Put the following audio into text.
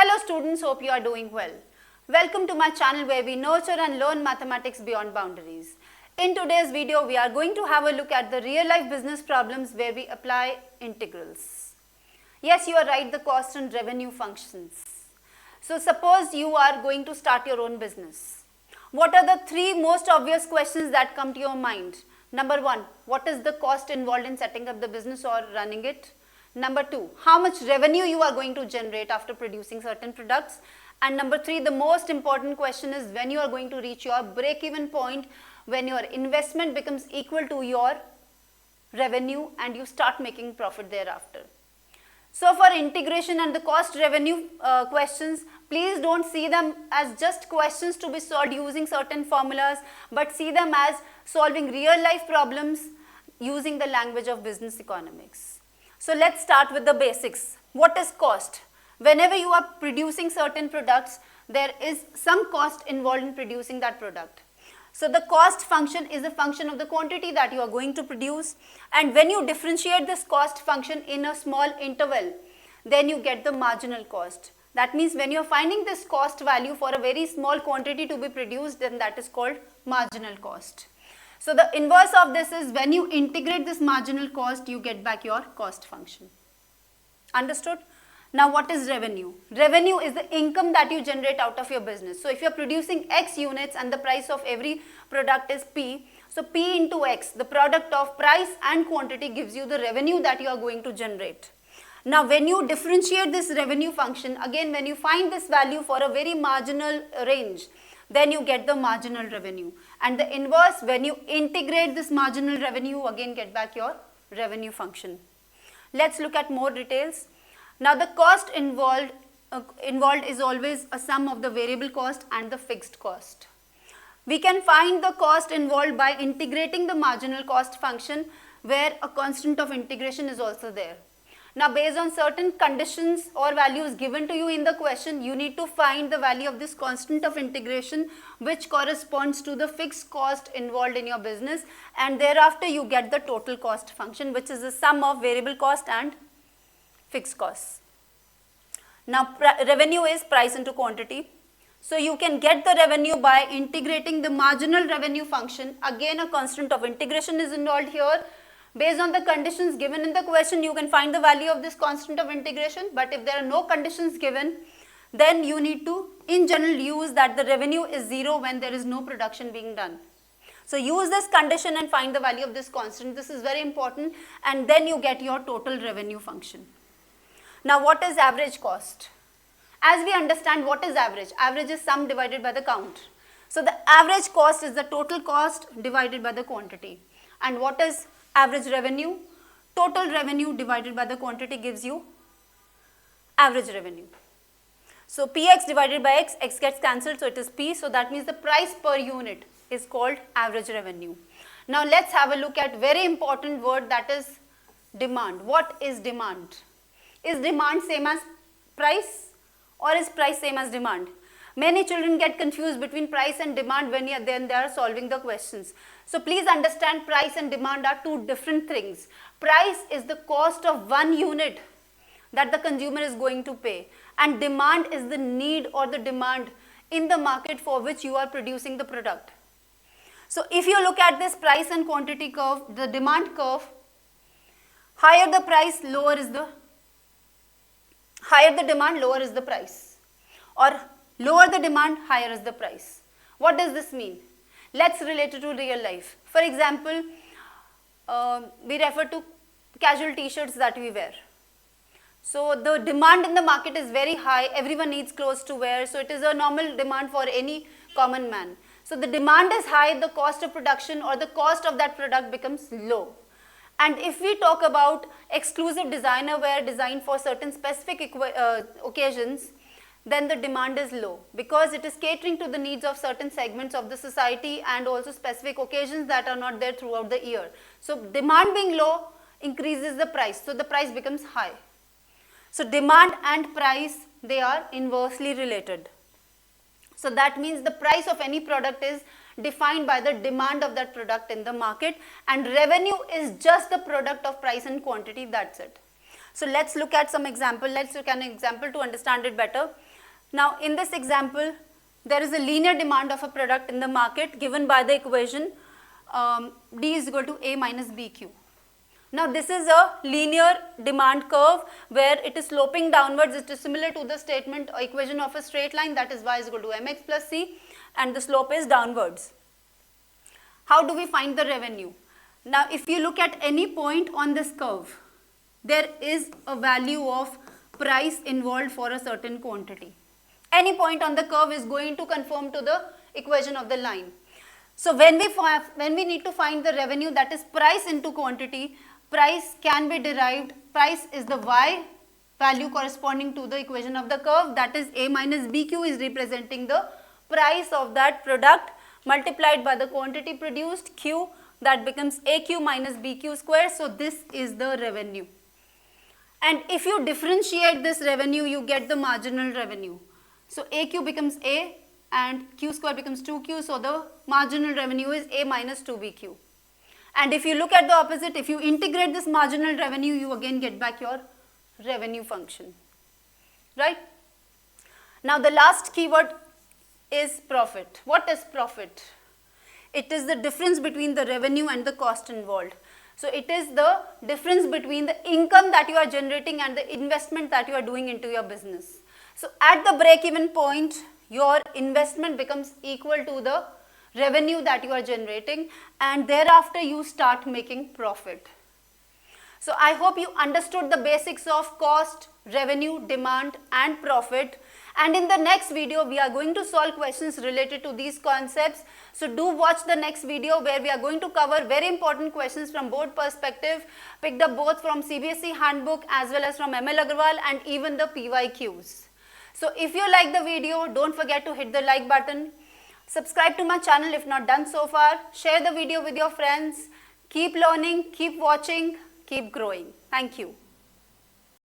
Hello students, hope you are doing well. Welcome to my channel where we nurture and learn mathematics beyond boundaries. In today's video, we are going to have a look at the real life business problems where we apply integrals. Yes, you are right, the cost and revenue functions. So suppose you are going to start your own business. What are the three most obvious questions that come to your mind? Number one, what is the cost involved in setting up the business or running it? Number two, how much revenue you are going to generate after producing certain products? And number three, the most important question is when you are going to reach your break-even point, when your investment becomes equal to your revenue and you start making profit thereafter. So for integration and the cost revenue questions, please don't see them as just questions to be solved using certain formulas, but see them as solving real life problems using the language of business economics. So let's start with the basics. What is cost? Whenever you are producing certain products, there is some cost involved in producing that product. So the cost function is a function of the quantity that you are going to produce, and when you differentiate this cost function in a small interval, then you get the marginal cost. That means when you are finding this cost value for a very small quantity to be produced, then that is called marginal cost. So the inverse of this is when you integrate this marginal cost, you get back your cost function. Understood? Now what is revenue? Revenue is the income that you generate out of your business. So if you are producing X units and the price of every product is P, so P into X, the product of price and quantity gives you the revenue that you are going to generate. Now when you differentiate this revenue function, again when you find this value for a very marginal range, then you get the marginal revenue. And the inverse, when you integrate this marginal revenue, you again get back your revenue function. Let's look at more details. Now the cost involved is always a sum of the variable cost and the fixed cost. We can find the cost involved by integrating the marginal cost function where a constant of integration is also there. Now based on certain conditions or values given to you in the question, you need to find the value of this constant of integration which corresponds to the fixed cost involved in your business, and thereafter you get the total cost function which is the sum of variable cost and fixed costs. Now revenue is price into quantity. So you can get the revenue by integrating the marginal revenue function. Again a constant of integration is involved here. Based on the conditions given in the question, you can find the value of this constant of integration, but if there are no conditions given, then you need to in general use that the revenue is 0 when there is no production being done. So use this condition and find the value of this constant. This is very important, and then you get your total revenue function. Now what is average cost? As we understand, what is average? Average is sum divided by the count. So the average cost is the total cost divided by the quantity. And what is average revenue? Total revenue divided by the quantity gives you average revenue. So Px divided by x, x gets cancelled, so it is P. So that means the price per unit is called average revenue. Now let's have a look at very important word, that is demand. What is demand? Is demand same as price or is price same as demand? Many children get confused between price and demand when they are solving the questions. So please understand, price and demand are two different things. Price is the cost of one unit that the consumer is going to pay, and demand is the need or the demand in the market for which you are producing the product. So if you look at this price and quantity curve, the demand curve, higher the price, higher the demand, lower is the price, or lower the demand, higher is the price. What does this mean? Let's relate it to real life. For example, we refer to casual t-shirts that we wear. So the demand in the market is very high, everyone needs clothes to wear, so it is a normal demand for any common man. So the demand is high, the cost of production or the cost of that product becomes low. And if we talk about exclusive designer wear designed for certain specific occasions, then the demand is low because it is catering to the needs of certain segments of the society and also specific occasions that are not there throughout the year. So demand being low increases the price, so the price becomes high. So demand and price, they are inversely related. So that means the price of any product is defined by the demand of that product in the market, and revenue is just the product of price and quantity, that's it. So let's look at some example. Let's look at an example to understand it better. Now in this example, there is a linear demand of a product in the market given by the equation D is equal to A minus BQ. Now this is a linear demand curve where it is sloping downwards. It is similar to the statement or equation of a straight line, that is y is equal to mx plus c, and the slope is downwards. How do we find the revenue? Now if you look at any point on this curve, there is a value of price involved for a certain quantity. Any point on the curve is going to conform to the equation of the line. So when we need to find the revenue, that is price into quantity, price can be derived. Price is the y value corresponding to the equation of the curve, that is A minus BQ is representing the price of that product multiplied by the quantity produced, Q, that becomes AQ minus BQ square. So this is the revenue. And if you differentiate this revenue, you get the marginal revenue. So AQ becomes A and Q square becomes 2Q. So the marginal revenue is A minus 2BQ. And if you look at the opposite, if you integrate this marginal revenue, you again get back your revenue function, right? Now the last keyword is profit. What is profit? It is the difference between the revenue and the cost involved. So it is the difference between the income that you are generating and the investment that you are doing into your business. So at the break-even point, your investment becomes equal to the revenue that you are generating, and thereafter you start making profit. So I hope you understood the basics of cost, revenue, demand and profit. And in the next video, we are going to solve questions related to these concepts. So do watch the next video where we are going to cover very important questions from board perspective, picked up both from CBSE handbook as well as from ML Agarwal and even the PYQs. So if you like the video, don't forget to hit the like button. Subscribe to my channel if not done so far. Share the video with your friends. Keep learning, keep watching, keep growing. Thank you.